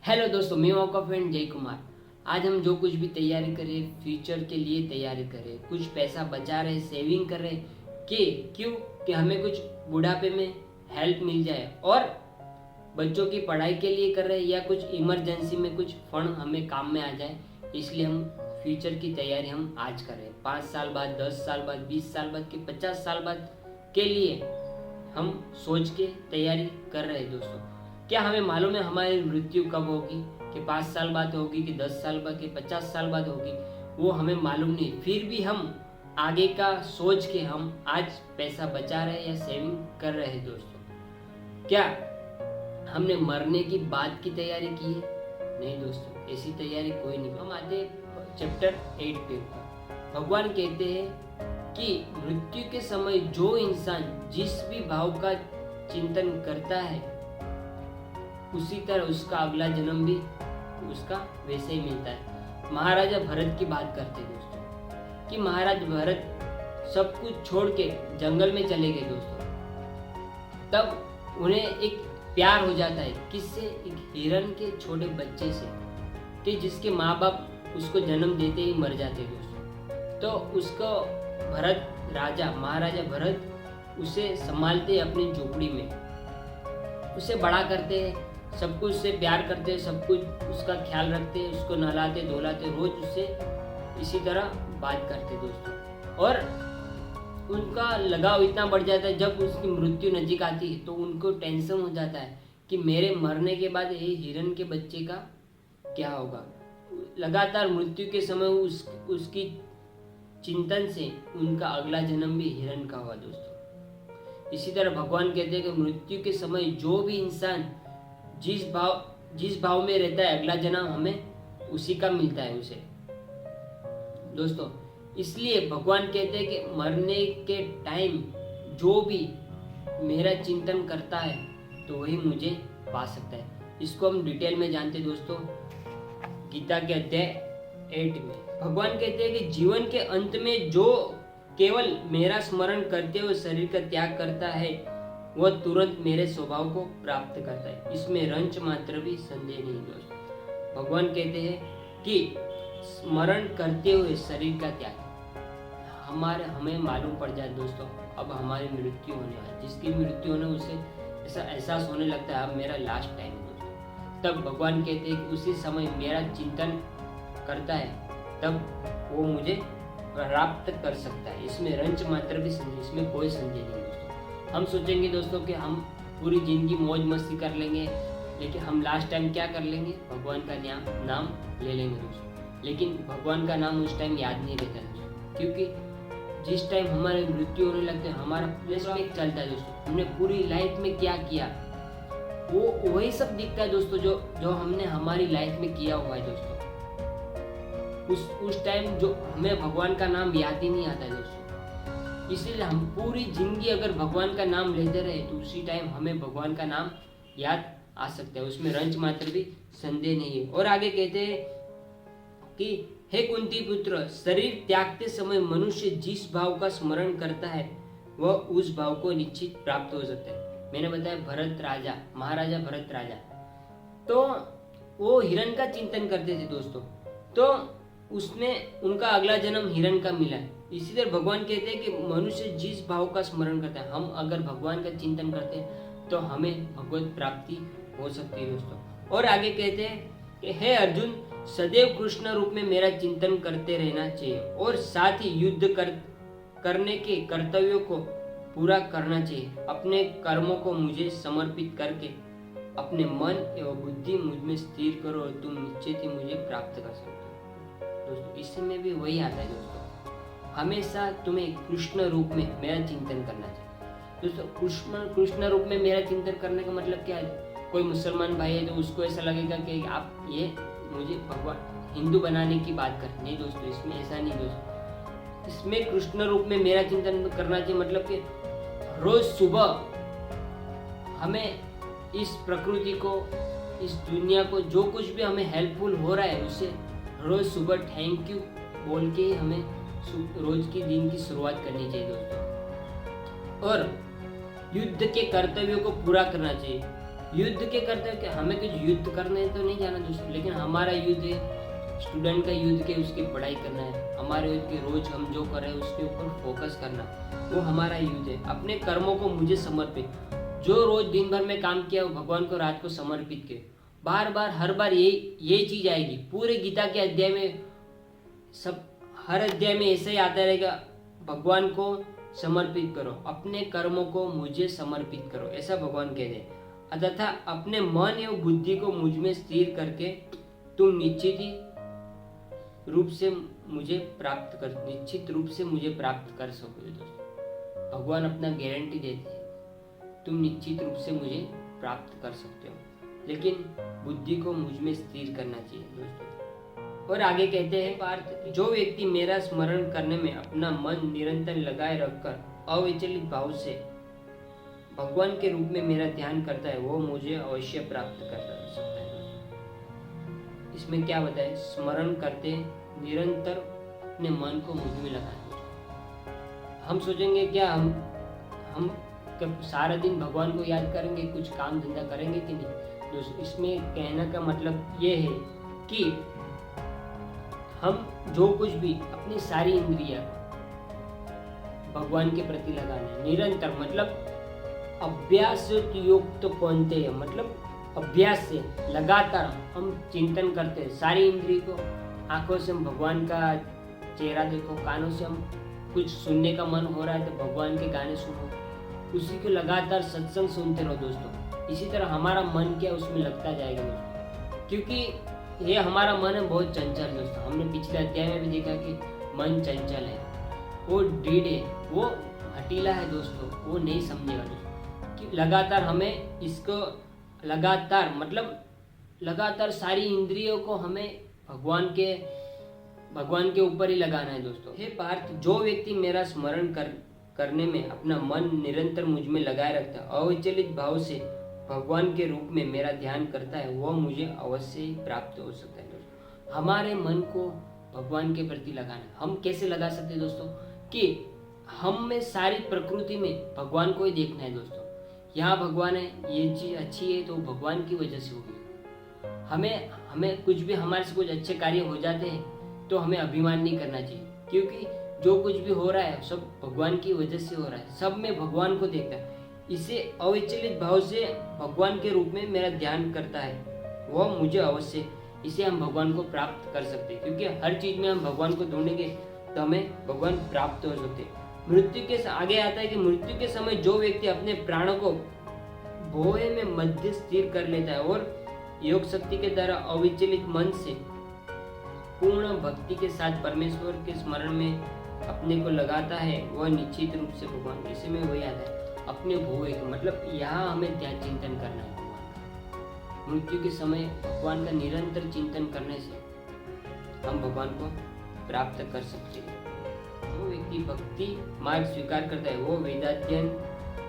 Hello दोस्तों, मैं हूं आपका फ्रेंड जय कुमार। आज हम जो कुछ भी तैयारी कर रहे हैं, फ्यूचर के लिए तैयारी कर रहे हैं, कुछ पैसा बचा रहे, सेविंग कर रहे कि क्यों कि हमें कुछ बुढ़ापे में हेल्प मिल जाए, और बच्चों की पढ़ाई के लिए कर रहे हैं या कुछ इमरजेंसी में कुछ फंड हमें काम में आ जाए। इसलिए हम फ्यूचर की तैयारी हम आज कर रहे हैं। 5 साल बाद, 10 साल बाद, 20 साल बाद कि 50 साल बाद के लिए हम सोच के तैयारी कर रहे हैं दोस्तों। क्या हमें मालूम है हमारी मृत्यु कब होगी, कि 5 साल बाद होगी, कि 10 साल बाद, कि 50 साल बाद होगी? वो हमें मालूम नहीं। फिर भी हम आगे का सोच के हम आज पैसा बचा रहे हैं या सेविंग कर रहे हैं दोस्तों। क्या हमने मरने की बाद की तैयारी की है? नहीं दोस्तों, ऐसी तैयारी कोई नहीं। हम आते चैप्टर 8 पे। भगवान कहते हैं कि मृत्यु के समय जो इंसान जिस भी भाव का चिंतन करता है, उसी तरह उसका अगला जन्म भी उसका वैसे ही मिलता है। महाराजा भरत की बात करते हैं दोस्तों, कि महाराज भरत सब कुछ छोड़ के जंगल में चले गए दोस्तों। तब उन्हें एक प्यार हो जाता है, किससे? एक हिरण के छोटे बच्चे से, कि जिसके माँ बाप उसको जन्म देते ही मर जाते दोस्तों। तो उसको भरत राजा, महाराजा भरत उसे संभालते अपनी झोपड़ी में, उसे बड़ा करते हैं, सब कुछ से प्यार करते हैं, सब कुछ उसका ख्याल रखते हैं, उसको नहलाते धुलाते, रोज उससे इसी तरह बात करते दोस्तों। और उनका लगाव इतना बढ़ जाता है, जब उसकी मृत्यु नजीक आती है तो उनको टेंशन हो जाता है कि मेरे मरने के बाद ये हिरण के बच्चे का क्या होगा। लगातार मृत्यु के समय उसकी चिंतन से उनका अगला जन्म भी हिरण का हुआ दोस्तों। इसी तरह भगवान कहते हैं कि मृत्यु के समय जो भी इंसान जिस भाव में रहता है, अगला जन्म हमें उसी का मिलता है उसे दोस्तों। इसलिए भगवान कहते हैं कि मरने के टाइम जो भी मेरा चिंतन करता है तो वही मुझे पा सकता है। इसको हम डिटेल में जानते हैं दोस्तों, गीता के अध्याय 8 में। भगवान कहते हैं कि जीवन के अंत में जो केवल मेरा स्मरण करते हुए शरीर का त्याग करता है, वह तुरंत मेरे स्वभाव को प्राप्त करता है। इसमें रंच मात्र भी संदेह नहीं दोस्तों। भगवान कहते हैं कि स्मरण करते हुए शरीर का त्याग, हमें मालूम पड़ जाए दोस्तों अब हमारी मृत्यु होने वाली। जिसकी मृत्यु होने उसे ऐसा एहसास होने लगता है अब मेरा लास्ट टाइम दोस्तों। तब भगवान कहते हैं कि उसी समय मेरा चिंतन करता है, तब वो मुझे प्राप्त कर सकता है। इसमें रंच मात्र भी संदेह, इसमें कोई संदेह नहीं दोस्तों। हम सोचेंगे दोस्तों कि हम पूरी जिंदगी मौज मस्ती कर लेंगे, लेकिन हम लास्ट टाइम क्या कर लेंगे? भगवान का नाम ले लेंगे दोस्तों। लेकिन भगवान का नाम उस टाइम याद नहीं रहता दोस्तों, क्योंकि जिस टाइम हमारी मृत्यु होने लगती है हमारा फ्लैशबैक चलता है दोस्तों। हमने पूरी लाइफ में क्या किया, वो वही सब दिखता है दोस्तों जो हमने हमारी लाइफ में किया हुआ है दोस्तों। उस टाइम जो हमें भगवान का नाम याद ही नहीं आता है दोस्तों। इसलिए हम पूरी जिंदगी अगर भगवान का नाम लेते रहे तो उसी टाइम हमें भगवान का नाम याद आ सकता है, उसमें रंच मात्र भी संदेह नहीं है। और आगे कहते हैं कि हे कुंती पुत्र, शरीर त्यागते समय मनुष्य जिस भाव का स्मरण करता है वह उस भाव को निश्चित प्राप्त हो सकता है। मैंने बताया भरत राजा, महाराजा भरत राजा, तो वो हिरण का चिंतन करते थे दोस्तों, तो उसमें उनका अगला जन्म हिरण का मिला। इसी तरह भगवान कहते हैं कि मनुष्य जिस भाव का स्मरण करता है, हम अगर भगवान का चिंतन करते हैं तो हमें भगवत प्राप्ति हो सकती है दोस्तों। और आगे कहते हैं कि हे अर्जुन, सदैव कृष्ण रूप में मेरा चिंतन करते रहना चाहिए, और साथ ही युद्ध करने के कर्तव्यों को पूरा करना चाहिए। अपने कर्मों को मुझे समर्पित करके अपने मन एवं बुद्धि मुझ में स्थिर करो और तुम निश्चित ही मुझे प्राप्त कर सकते हो दोस्तों। इसमें भी वही आता है दोस्तों, हमेशा तुम्हें कृष्ण रूप में मेरा चिंतन करना चाहिए दोस्तों। कृष्ण रूप में मेरा चिंतन करने का मतलब क्या है? कोई मुसलमान भाई है तो उसको ऐसा लगेगा कि आप ये मुझे भगवान हिंदू बनाने की बात कर, नहीं दोस्तों, इसमें ऐसा नहीं दोस्तों। इसमें कृष्ण रूप में मेरा चिंतन करना चाहिए मतलब कि रोज सुबह हमें इस प्रकृति को, इस दुनिया को, जो कुछ भी हमें हेल्पफुल हो रहा है उसे रोज सुबह थैंक यू बोल के ही हमें रोज की दिन की शुरुआत करनी चाहिए दोस्तों। और युद्ध के कर्तव्यों को पूरा करना चाहिए। युद्ध के करते हैं कि हमें कुछ युद्ध करने तो नहीं जाना दोस्तों, लेकिन हमारा युद्ध है स्टूडेंट का युद्ध के उसकी पढ़ाई करना है, हमारे युद्ध के रोज हम जो कर रहे हैं उसके ऊपर फोकस करना, वो हमारा युद्ध है। अपने कर्मों को मुझे समर्पित, जो रोज दिन भर में काम किया वो भगवान को रात को समर्पित किया। बार बार हर बार ये चीज आएगी पूरे गीता के अध्याय में, सब हर अध्याय में ऐसे ही आता रहेगा, भगवान को समर्पित करो, अपने कर्मों को मुझे समर्पित करो, ऐसा भगवान कहते हैं। तथा अपने मन एवं बुद्धि को मुझ में स्थिर करके तुम निश्चित रूप से मुझे प्राप्त कर सकोगे दोस्तों। भगवान अपना गारंटी देते हैं, तुम निश्चित रूप से मुझे प्राप्त कर सकते हो, लेकिन बुद्धि को मुझ में स्थिर करना चाहिए दोस्तों। और आगे कहते हैं पार्थ, जो व्यक्ति मेरा स्मरण करने में अपना मन निरंतर लगाए रखकर अविचलित भाव से भगवान के रूप में मेरा ध्यान करता है, वो मुझे अवश्य प्राप्त कर सकता है। इसमें क्या बताए, स्मरण करते निरंतर अपने मन को मुझ में लगाना। हम सोचेंगे क्या हम सारा दिन भगवान को याद करेंगे, कुछ काम धंधा करेंगे कि नहीं दोस्तों। इसमें कहने का मतलब ये है कि हम जो कुछ भी अपनी सारी इंद्रियां भगवान के प्रति लगाना निरंतर, मतलब अभ्यास युक्त कौनते हैं, मतलब अभ्यास से लगातार हम चिंतन करते हैं। सारी इंद्रिय को, आंखों से हम भगवान का चेहरा देखो, कानों से हम कुछ सुनने का मन हो रहा है तो भगवान के गाने सुनो, उसी को लगातार सत्संग सुनते रहो दोस्तों। इसी तरह हमारा मन क्या उसमें लगता जाएगा दोस्तों, क्योंकि ये हमारा मन है बहुत चंचल दोस्तों। हमने पिछले अध्याय में भी देखा कि मन चंचल है, वो ढीठ है, वो हटीला है दोस्तों, वो नहीं समझेगा दोस्तों। कि लगातार हमें इसको लगातार सारी इंद्रियों को हमें भगवान के ऊपर ही लगाना है दोस्तों। हे पार्थ, जो व्यक्ति मेरा स्मरण करने में अपना मन निरंतर मुझ में लगाए रखता है, अविचलित भाव से भगवान के रूप में मेरा ध्यान करता है, वह मुझे अवश्य ही प्राप्त हो सकता है दोस्तों। हमारे मन को भगवान के प्रति लगाना, हम कैसे लगा सकते हैं दोस्तों, कि हम में सारी प्रकृति में भगवान को ही देखना है दोस्तों। यहाँ भगवान है, ये चीज अच्छी है तो भगवान की वजह से होगी। हमें कुछ भी, हमारे से कुछ अच्छे कार्य हो जाते हैं तो हमें अभिमान नहीं करना चाहिए, क्योंकि जो कुछ भी हो रहा है सब भगवान की वजह से हो रहा है। सब में भगवान को देखता है, इसे अविचलित भाव से भगवान के रूप में मेरा ध्यान करता है, वह मुझे अवश्य, इसे हम भगवान को प्राप्त कर सकते हैं। क्योंकि हर चीज में हम भगवान को ढूंढेंगे तो हमें भगवान प्राप्त हो सकते हैं। मृत्यु के आगे आता है कि मृत्यु के समय जो व्यक्ति अपने प्राणों को भोए में मध्य स्थिर कर लेता है और योग शक्ति के द्वारा अविचलित मन से पूर्ण भक्ति के साथ परमेश्वर के स्मरण में अपने को लगाता है, वह निश्चित रूप से भगवान, इसी में वही आता है अपने भोए का, मतलब यहाँ हमें ध्यान चिंतन करना है भगवान का। मृत्यु के समय भगवान का निरंतर चिंतन करने से हम भगवान को प्राप्त कर सकते हैं। जो व्यक्ति भक्ति मार्ग स्वीकार करता है, वो वेदाध्ययन,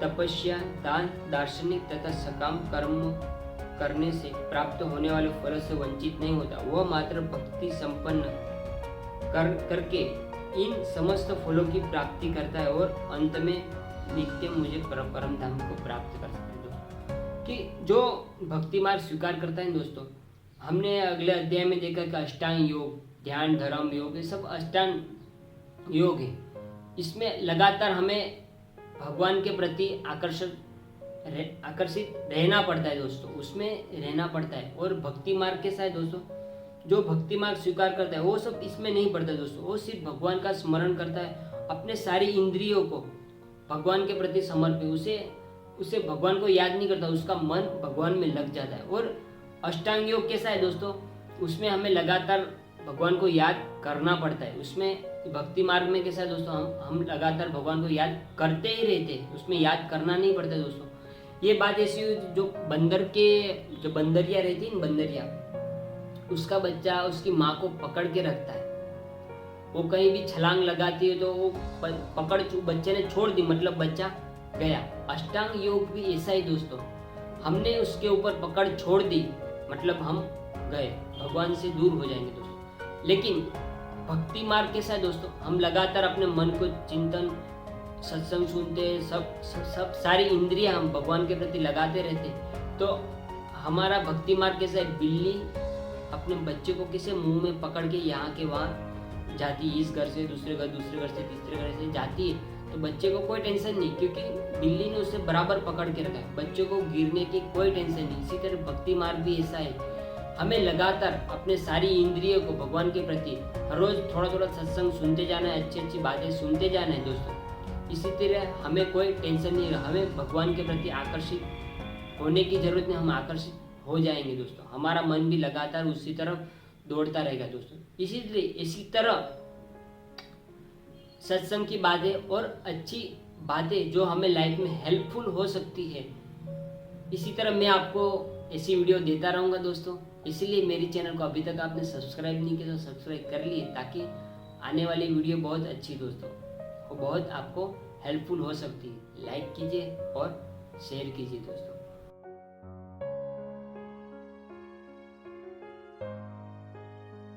तपस्या, दान, दार्शनिक तथा सकाम कर्म करने से प्राप्त होने वाले फल से वंचित नहीं होता। वह मात्र भक्ति संपन्न करके इन समस्त फलों की प्राप्ति करता है और अंत में नित्य मुझे परम धाम को प्राप्त कर सकता है दोस्तों। कि जो भक्ति मार्ग स्वीकार करता है दोस्तों, हमने अगले अध्याय में देखा कि अष्टांग योग, ध्यान, धर्म योग, ये सब अष्टांग योग है। इसमें लगातार हमें भगवान के प्रति आकर्षित रहना पड़ता है दोस्तों, उसमें रहना पड़ता है। और भक्ति मार्ग के साथ दोस्तों, जो भक्ति मार्ग स्वीकार करता है वो सब इसमें नहीं पड़ता दोस्तों, वो सिर्फ भगवान का स्मरण करता है, अपने सारी इंद्रियों को भगवान के प्रति समर्पित, उसे भगवान को याद नहीं करता, उसका मन भगवान में लग जाता है। और अष्टांग योग कैसा है दोस्तों, उसमें हमें लगातार भगवान को याद करना पड़ता है। उसमें भक्ति मार्ग में कैसा है दोस्तों, हम लगातार भगवान को याद करते ही रहते हैं, उसमें याद करना नहीं पड़ता दोस्तों। ये बात ऐसी हुई, जो बंदरिया रहती है, बंदरिया, उसका बच्चा उसकी माँ को पकड़ के रखता है, वो कहीं भी छलांग लगाती है तो वो बच्चे ने छोड़ दी, मतलब बच्चा गया। अष्टांग योग भी ऐसा ही दोस्तों, हमने उसके ऊपर पकड़ छोड़ दी, मतलब हम गए, भगवान से दूर हो जाएंगे दोस्तों। लेकिन भक्ति मार्ग कैसा है दोस्तों, हम लगातार अपने मन को चिंतन, सत्संग सुनते, सब सारी इंद्रियां हम भगवान के प्रति लगाते रहते, तो हमारा भक्ति मार्ग कैसा है, बिल्ली अपने बच्चे को कैसे मुंह में पकड़ के यहाँ के वहाँ जाती है, इस घर से दूसरे घर, दूसरे घर से तीसरे घर से जाती है, तो बच्चे को कोई टेंशन नहीं, क्योंकि बिल्ली ने उसे बराबर पकड़ के रखा है, बच्चे को गिरने की कोई टेंशन नहीं। इसी तरह भक्ति मार्ग भी ऐसा है, हमें लगातार अपने सारी इंद्रियों को भगवान के प्रति हर रोज थोड़ा थोड़ा सत्संग सुनते जाना है, अच्छी अच्छी बातें सुनते जाना है दोस्तों। इसी तरह हमें कोई टेंशन नहीं, हमें भगवान के प्रति आकर्षित होने की जरूरत नहीं, हम आकर्षित हो जाएंगे दोस्तों। हमारा मन भी लगातार उसी तरफ दौड़ता रहेगा दोस्तों। इसी तरह सत्संग की बातें और अच्छी बातें जो हमें लाइफ में हेल्पफुल हो सकती है, इसी तरह मैं आपको ऐसी वीडियो देता रहूँगा दोस्तों। इसीलिए मेरे चैनल को अभी तक आपने सब्सक्राइब नहीं किया तो सब्सक्राइब कर लिए, ताकि आने वाली वीडियो बहुत अच्छी दोस्तों, वो बहुत आपको हेल्पफुल हो सकती है। लाइक कीजिए और शेयर कीजिए दोस्तों।